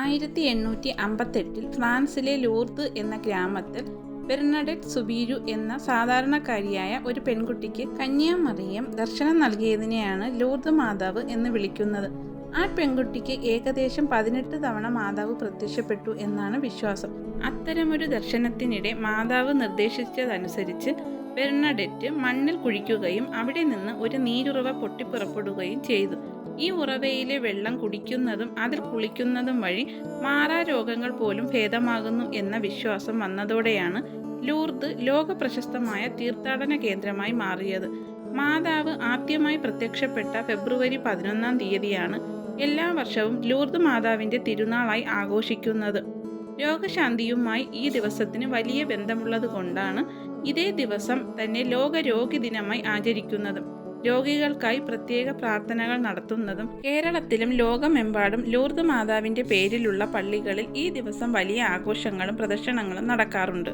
1858 ഫ്രാൻസിലെ ലൂർദ് എന്ന ഗ്രാമത്തിൽ ബെർണഡറ്റ് സുബീരു എന്ന സാധാരണക്കാരിയായ ഒരു പെൺകുട്ടിക്ക് കന്യാമറിയം ദർശനം നൽകിയതിനെയാണ് ലൂർദ് മാതാവ് എന്ന് വിളിക്കുന്നത്. ആ പെൺകുട്ടിക്ക് ഏകദേശം 18 തവണ മാതാവ് പ്രത്യക്ഷപ്പെട്ടു എന്നാണ് വിശ്വാസം. അത്തരമൊരു ദർശനത്തിനിടെ മാതാവ് നിർദ്ദേശിച്ചതനുസരിച്ച് ബെർണഡറ്റ് മണ്ണിൽ കുഴിക്കുകയും അവിടെ നിന്ന് ഒരു നീരുറവ പൊട്ടിപ്പുറപ്പെടുകയും ചെയ്തു. ഈ ഉറവയിലെ വെള്ളം കുടിക്കുന്നതും അതിൽ കുളിക്കുന്നതും വഴി മാറാരോഗങ്ങൾ പോലും ഭേദമാകുന്നു എന്ന വിശ്വാസം വന്നതോടെയാണ് ലൂർദ് ലോക പ്രശസ്തമായ തീർത്ഥാടന കേന്ദ്രമായി മാറിയത്. മാതാവ് ആദ്യമായി പ്രത്യക്ഷപ്പെട്ട ഫെബ്രുവരി 11-ാം തീയതിയാണ് എല്ലാ വർഷവും ലൂർദ് മാതാവിൻ്റെ തിരുനാളായി ആഘോഷിക്കുന്നത്. രോഗശാന്തിയുമായി ഈ ദിവസത്തിന് വലിയ ബന്ധമുള്ളത് കൊണ്ടാണ് ഇതേ ദിവസം തന്നെ ലോക രോഗി ദിനമായി ആചരിക്കുന്നതും രോഗികൾക്കായി പ്രത്യേക പ്രാർത്ഥനകൾ നടത്തുന്നതും. കേരളത്തിലും ലോകമെമ്പാടും ലൂർദ് മാതാവിൻ്റെ പേരിലുള്ള പള്ളികളിൽ ഈ ദിവസം വലിയ ആഘോഷങ്ങളും പ്രദർശനങ്ങളും നടക്കാറുണ്ട്.